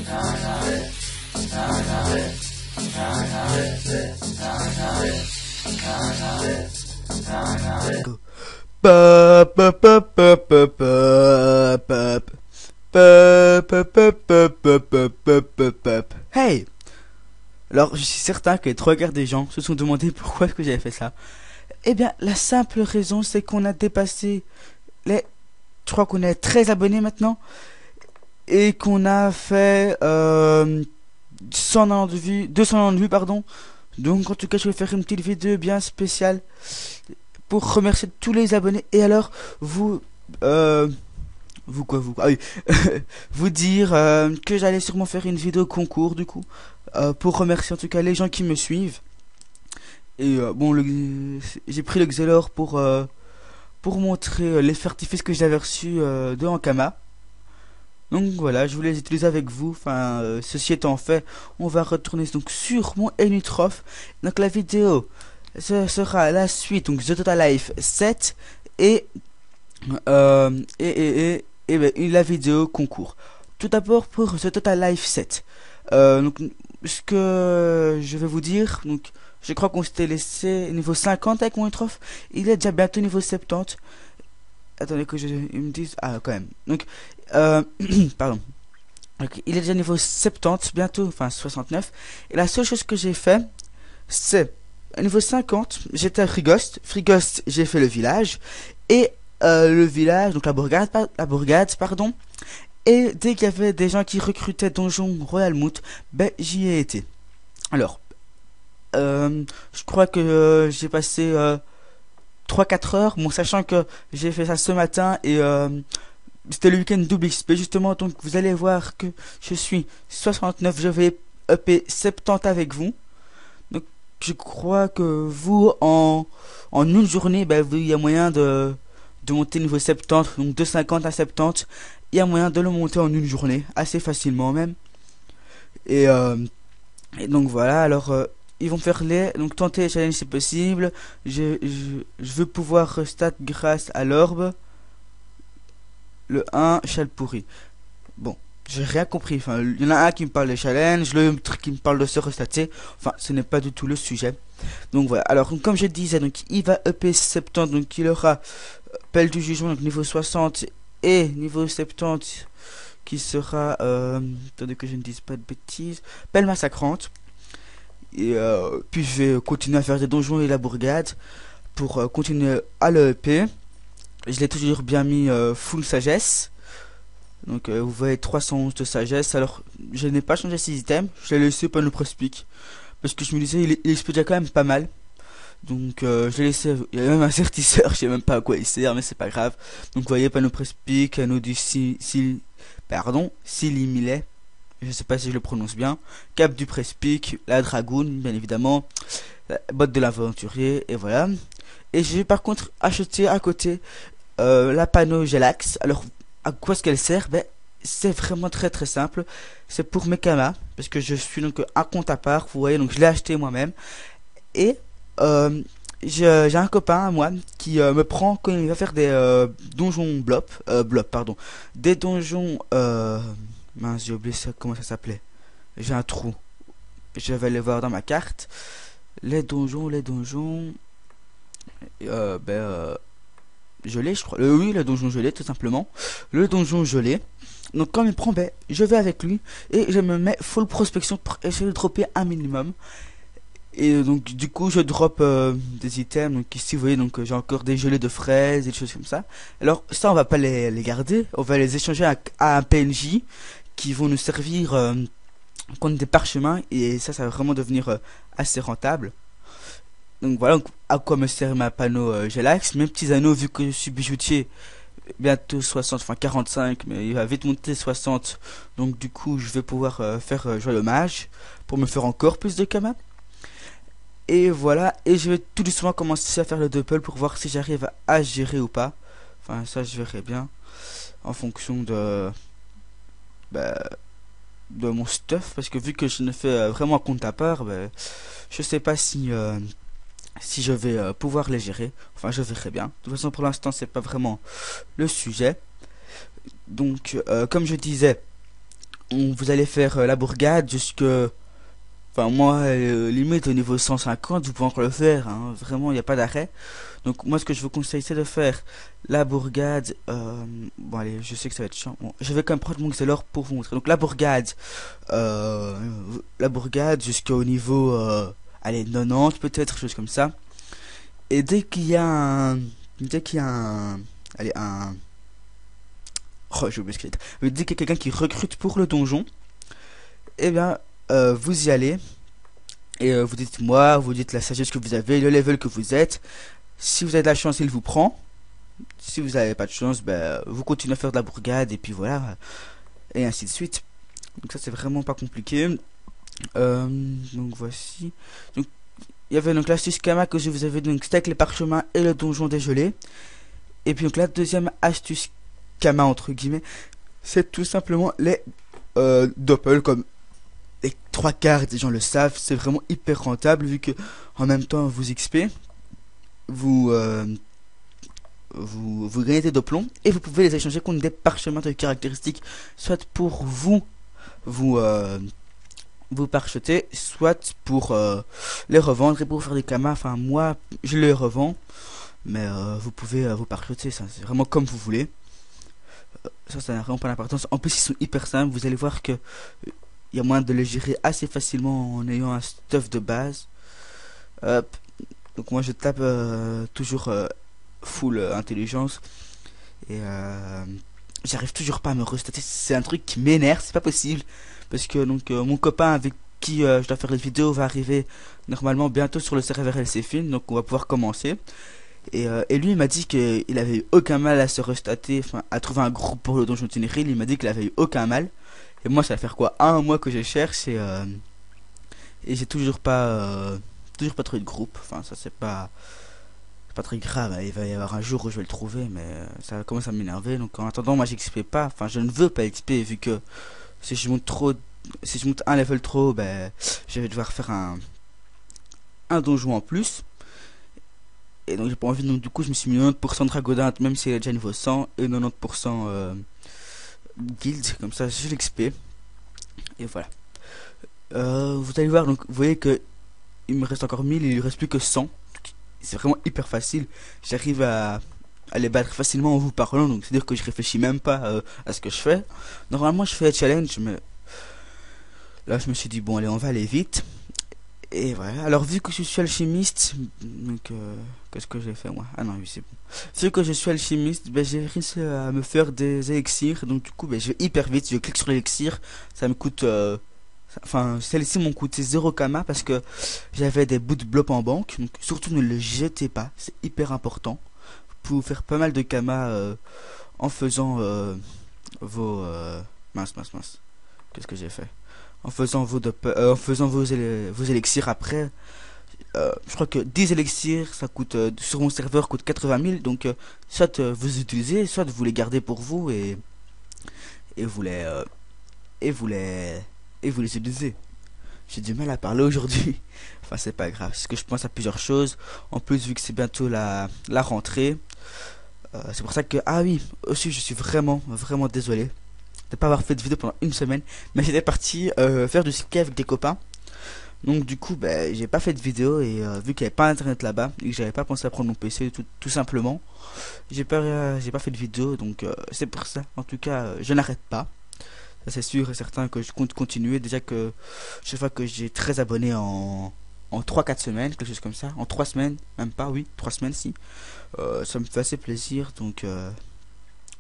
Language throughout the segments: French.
Hey! Alors, je suis certain que les trois quarts des gens se sont demandé pourquoi est-ce que j'avais fait ça. Eh bien, la simple raison, c'est qu'on a dépassé les... Je crois qu'on est 13 abonnés maintenant. Et qu'on a fait 190 vues, 290 vues, pardon. Donc, en tout cas, je vais faire une petite vidéo bien spéciale pour remercier tous les abonnés. Et alors, vous... ah oui, vous dire que j'allais sûrement faire une vidéo concours du coup pour remercier en tout cas les gens qui me suivent. Et bon, j'ai pris le Xelor pour montrer les artifices que j'avais reçus de Ankama. Donc voilà, je voulais les utiliser avec vous. Enfin, ceci étant fait, on va retourner donc sur mon Elytroph. Donc la vidéo, ce sera la suite, donc The Total Life 7 et ben, la vidéo concours. Tout d'abord pour The Total Life 7. Donc ce que je vais vous dire, donc je crois qu'on s'était laissé niveau 50 avec mon Elytroph. Il est déjà bientôt niveau 70. Attendez que ils me disent. Ah, quand même. Donc, pardon. Donc, il est déjà niveau 70, bientôt, enfin 69. Et la seule chose que j'ai fait, c'est, à niveau 50, j'étais à Frigost. Frigost, j'ai fait le village. Et le village, donc la bourgade, pardon. Et dès qu'il y avait des gens qui recrutaient Donjon Royal Moot, ben, j'y ai été. Alors, je crois que j'ai passé 3-4 heures, bon, sachant que j'ai fait ça ce matin et c'était le week-end double XP justement, donc vous allez voir que je suis 69, je vais EP 70 avec vous. Donc je crois que vous en une journée, ben, il y a moyen de monter niveau 70, donc de 50 à 70, il y a moyen de le monter en une journée, assez facilement même. Et donc voilà, alors ils vont faire donc tenter les challenges c'est possible. Je veux pouvoir restat grâce à l'orbe. Le 1, châle pourri. Bon, j'ai rien compris. Enfin, il y en a un qui me parle des challenges, l'autre qui me parle de se restater. Enfin, ce n'est pas du tout le sujet. Donc voilà. Alors, comme je disais, donc il va EP 70, donc il aura pelle du jugement, donc niveau 60 et niveau 70 qui sera attendez que je ne dise pas de bêtises, pelle massacrante. Et puis je vais continuer à faire des donjons et la bourgade pour continuer à le EP. Je l'ai toujours bien mis full sagesse. Donc vous voyez 311 de sagesse. Alors je n'ai pas changé ces items, je l'ai laissé pas le prospic. Parce que je me disais il explose déjà quand même pas mal. Donc je l'ai laissé. Il y a même un certisseur, je sais même pas à quoi il sert, mais c'est pas grave. Donc vous voyez panneau prospic, anneau du Silimilet. Je sais pas si je le prononce bien. Cap du Prespic, la dragoon, bien évidemment. La botte de l'aventurier, et voilà. Et j'ai par contre acheté à côté la panneau Gelax. Alors, à quoi est-ce qu'elle sert? Ben, c'est vraiment très très simple. C'est pour mes kamas, parce que je suis donc un compte à part, vous voyez, donc je l'ai acheté moi-même. Et j'ai un copain à moi qui me prend quand il va faire des donjons pardon. Des donjons mince, j'ai oublié ça, comment ça s'appelait. J'ai un trou. Je vais aller voir dans ma carte. Les donjons. Gelé, je crois. Oui, le donjon gelé, tout simplement. Le donjon gelé. Donc, quand il prend, ben, je vais avec lui. Et je me mets full prospection pour essayer de dropper un minimum. Et donc, du coup, je drop des items. Donc, ici, vous voyez, donc j'ai encore des gelées de fraises et des choses comme ça. Alors, ça, on va pas les garder. On va les échanger à un PNJ qui vont nous servir contre des parchemins. Et ça va vraiment devenir assez rentable. Donc voilà à quoi me sert ma panneau Gelax. Mes petits anneaux, vu que je suis bijoutier, bientôt 60, enfin 45, mais il va vite monter 60. Donc du coup, je vais pouvoir faire jouer le mage pour me faire encore plus de kama. Et voilà, et je vais tout doucement commencer à faire le double pour voir si j'arrive à gérer ou pas. Enfin, ça je verrai bien en fonction de mon stuff, parce que vu que je ne fais vraiment un compte à part, je sais pas si je vais pouvoir les gérer. Enfin, je verrai bien. De toute façon, pour l'instant, c'est pas vraiment le sujet. Donc, comme je disais, vous allez faire la bourgade jusque... Enfin, moi, limite au niveau 150, vous pouvez encore le faire, hein. Vraiment, il n'y a pas d'arrêt. Donc, moi, ce que je vous conseille, c'est de faire la bourgade. Bon, allez, je sais que ça va être chiant. Bon, je vais quand même prendre mon Xelor pour vous montrer. Donc, euh, la bourgade jusqu'au niveau, allez, 90 peut-être, chose comme ça. Et dès qu'il y a un, allez, oh, j'ai oublié ce qu'il est. Mais dès qu'il y a quelqu'un qui recrute pour le donjon, eh bien, vous y allez. Et vous dites moi, vous dites la sagesse que vous avez, le level que vous êtes. Si vous avez de la chance, il vous prend. Si vous n'avez pas de chance, ben, vous continuez à faire de la bourgade et puis voilà. Et ainsi de suite. Donc ça, c'est vraiment pas compliqué. Donc voici. Donc, il y avait donc l'astuce Kama que je vous avais donc c'était avec les parchemins et le donjon dégelé. Et puis donc la deuxième astuce Kama entre guillemets, c'est tout simplement les doppel comme les trois quarts des gens le savent, c'est vraiment hyper rentable vu que en même temps vous XP, vous, vous gagnez des doppelons et vous pouvez les échanger contre des parchemins de caractéristiques, soit pour vous, vous parcheter, soit pour les revendre et pour faire des kamas. Enfin, moi, je les revends, mais vous pouvez vous parcheter, ça c'est vraiment comme vous voulez. Ça n'a vraiment pas d'importance. En plus, ils sont hyper simples. Vous allez voir que il y a moyen de les gérer assez facilement en ayant un stuff de base. Hop. Donc moi, je tape toujours full intelligence et j'arrive toujours pas à me restater. C'est un truc qui m'énerve. C'est pas possible parce que donc mon copain avec qui je dois faire les vidéos va arriver normalement bientôt sur le serveur LC Film. Donc on va pouvoir commencer. Et lui il m'a dit qu'il avait eu aucun mal à se restater, enfin à trouver un groupe pour le donjon Tinéril. Il m'a dit qu'il avait eu aucun mal. Et moi ça va faire quoi, un mois que je cherche et j'ai toujours pas trouvé de groupe. Enfin ça c'est pas très grave, hein. Il va y avoir un jour où je vais le trouver, mais ça commence à m'énerver. Donc en attendant moi j'XP pas, enfin je ne veux pas XP vu que si je monte trop, si je monte un level trop, ben je vais devoir faire un donjon en plus. Et donc j'ai pas envie, donc du coup je me suis mis 90% Dragodinte même s'il est déjà niveau 100 et 90% guild, comme ça j'ai l'XP. Et voilà. Vous allez voir, donc vous voyez que il me reste encore 1000, il lui reste plus que 100. C'est vraiment hyper facile. J'arrive à les battre facilement en vous parlant, donc c'est à dire que je réfléchis même pas à ce que je fais. Normalement je fais un challenge, mais là je me suis dit bon allez on va aller vite. Et voilà, alors vu que je suis alchimiste, donc qu'est-ce que j'ai fait moi? Ah non oui c'est bon. Vu que je suis alchimiste, ben, j'ai réussi à me faire des élixirs, donc du coup ben, je vais hyper vite, je clique sur l'élixir, ça me coûte... Enfin, celles-ci m'ont coûté 0 kama parce que j'avais des bouts de blob en banque, donc surtout ne le jetez pas, c'est hyper important. Vous pouvez faire pas mal de kama en faisant vos... mince, qu'est-ce que j'ai fait? En faisant en faisant vos élixirs après. Je crois que 10 élixirs, ça coûte sur mon serveur coûte 80 000. Donc soit vous utilisez, soit vous les gardez pour vous et vous les et vous les et vous les utilisez. J'ai du mal à parler aujourd'hui. Enfin c'est pas grave, parce que je pense à plusieurs choses. En plus vu que c'est bientôt la rentrée, c'est pour ça que ah oui aussi je suis vraiment désolé de pas avoir fait de vidéo pendant une semaine, mais j'étais parti faire du ski avec des copains. Donc du coup ben, j'ai pas fait de vidéo et vu qu'il n'y avait pas internet là-bas et que j'avais pas pensé à prendre mon PC tout simplement, j'ai pas fait de vidéo. Donc c'est pour ça en tout cas je n'arrête pas. Ça c'est sûr et certain que je compte continuer. Déjà que chaque fois que j'ai 13 abonnés en 3-4 semaines, quelque chose comme ça, en 3 semaines, même pas, oui 3 semaines si, ça me fait assez plaisir. Donc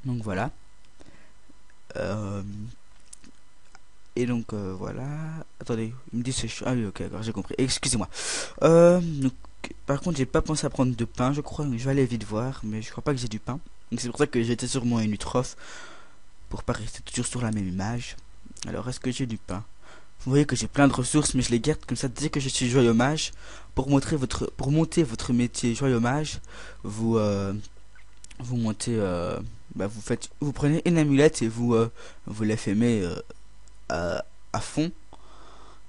voilà. euh, Et donc voilà. Attendez, il me dit c'est chaud. Ah oui, ok, d'accord, j'ai compris. Excusez-moi. Donc, par contre, j'ai pas pensé à prendre de pain, je crois. Je vais aller vite voir, mais je crois pas que j'ai du pain. Donc c'est pour ça que j'étais sur mon Nutrof pour pas rester toujours sur la même image. Alors, est-ce que j'ai du pain? Vous voyez que j'ai plein de ressources, mais je les garde comme ça. Dès que je suis joyeux mage, pour monter votre métier joyeux mage, vous vous montez, bah, vous prenez une amulette et vous l'effémez à fond,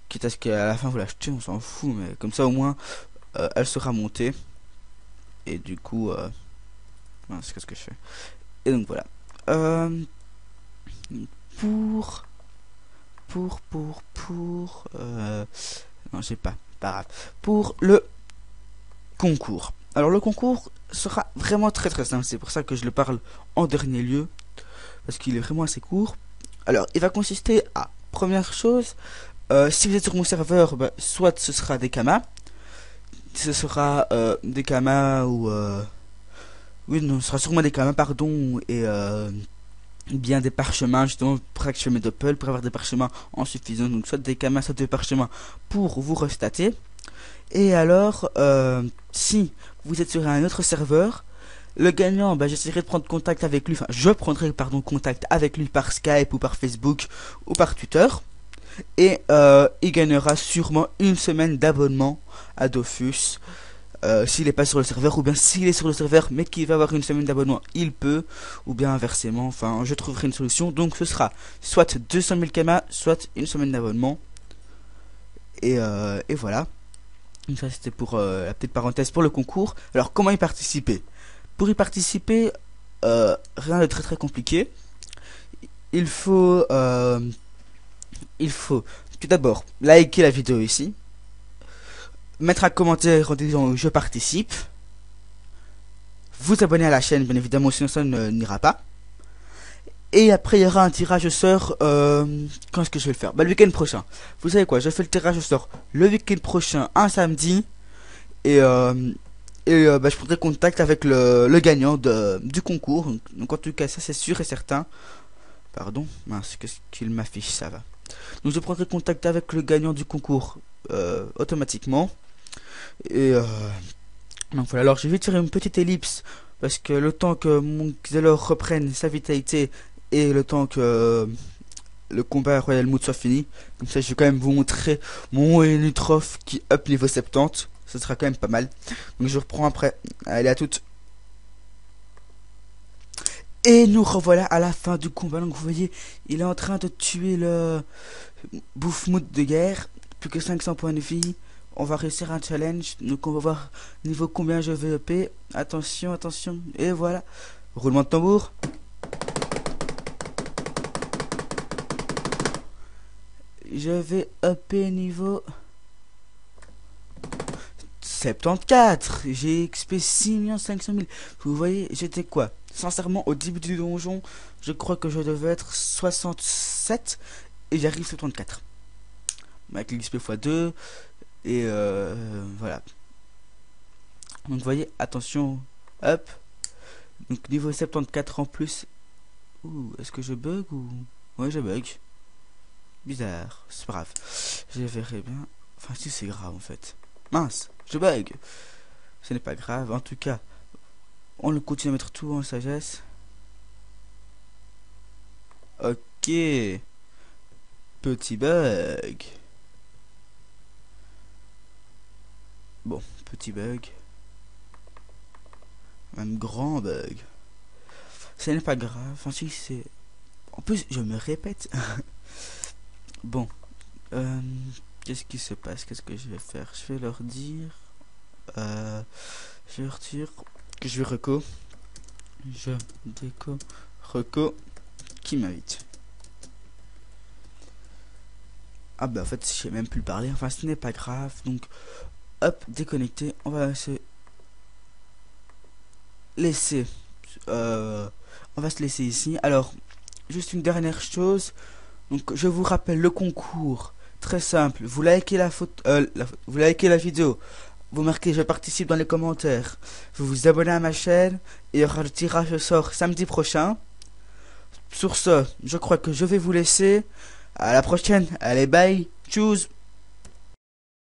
quitte à ce qu'à la fin vous l'achetez, on s'en fout, mais comme ça au moins elle sera montée. Et du coup mince, qu'est-ce que je fais? Et donc voilà. euh, pour non, j'ai pas grave. Pour le concours. Alors le concours sera vraiment très simple, c'est pour ça que je le parle en dernier lieu, parce qu'il est vraiment assez court. Alors il va consister à, première chose, si vous êtes sur mon serveur, bah, soit ce sera des kamas, ce sera des kamas ou... oui, non, ce sera sûrement des kamas, pardon, et bien des parchemins, justement, pour que je mets doppel, pour avoir des parchemins en suffisant, donc soit des kamas, soit des parchemins pour vous restater. Et alors, si vous êtes sur un autre serveur, le gagnant, bah, j'essaierai de prendre contact avec lui, enfin, je prendrai, pardon, contact avec lui par Skype ou par Facebook ou par Twitter. Et il gagnera sûrement une semaine d'abonnement à Dofus. S'il n'est pas sur le serveur, ou bien s'il est sur le serveur mais qu'il va avoir une semaine d'abonnement, il peut, ou bien inversement, enfin je trouverai une solution. Donc ce sera soit 200 000 kamas, soit une semaine d'abonnement. Et voilà. Donc ça c'était pour la petite parenthèse pour le concours. Alors comment y participer? Pour y participer, rien de très compliqué. Il faut tout d'abord liker la vidéo ici, mettre un commentaire en disant je participe, vous abonner à la chaîne bien évidemment, sinon ça n'ira pas. Et après il y aura un tirage au sort. Quand est-ce que je vais le faire? Bah le week-end prochain. Vous savez quoi, je fais le tirage au sort le week-end prochain, un samedi. Et bah, je prendrai contact avec le gagnant du concours. Donc en tout cas ça c'est sûr et certain. Pardon, mince, qu'est-ce qu'il m'affiche, ça va. Donc je prendrai contact avec le gagnant du concours automatiquement. Et donc voilà, alors je vais tirer une petite ellipse parce que le temps que mon Xelor reprenne sa vitalité et le temps que le combat Royal Mood soit fini, comme ça je vais quand même vous montrer mon Unitrof qui up niveau 70, ce sera quand même pas mal. Donc je reprends après, allez à toutes. Et nous revoilà à la fin du combat. Donc vous voyez, il est en train de tuer le Boufmout de guerre, plus que 500 points de vie. On va réussir un challenge, donc on va voir niveau combien je vais EP. Attention, et voilà. Roulement de tambour. Je vais EP niveau 74. J'ai XP 6 500 000. Vous voyez, j'étais quoi? Sincèrement, au début du donjon, je crois que je devais être 67 et j'arrive 74. Avec l'XP x2. Et voilà. Donc vous voyez, attention, hop. Donc niveau 74 en plus. Ouh, est-ce que je bug ou... Ouais, je bug. Bizarre, c'est pas grave. Je verrai bien. Enfin si, c'est grave en fait. Mince, je bug. Ce n'est pas grave, en tout cas. On le continue à mettre tout en sagesse. Ok. Petit bug. Bon, petit bug. Même grand bug. Ce n'est pas grave. Enfin, si c'est... En plus, je me répète. Bon. Qu'est-ce qui se passe? Qu'est-ce que je vais faire? Je vais leur dire... je vais leur dire que je vais reco. Je déco... Reco. Qui m'invite? Ah bah en fait, je sais même plus parler. Enfin, ce n'est pas grave. Donc... Hop, déconnecté. On va se laisser. On va se laisser ici. Alors, juste une dernière chose. Donc, je vous rappelle le concours. Très simple. Vous likez la photo, vous likez la vidéo. Vous marquez je participe dans les commentaires. Vous vous abonnez à ma chaîne. Et il y aura le tirage au sort samedi prochain. Sur ce, je crois que je vais vous laisser. À la prochaine. Allez, bye. Tchuss.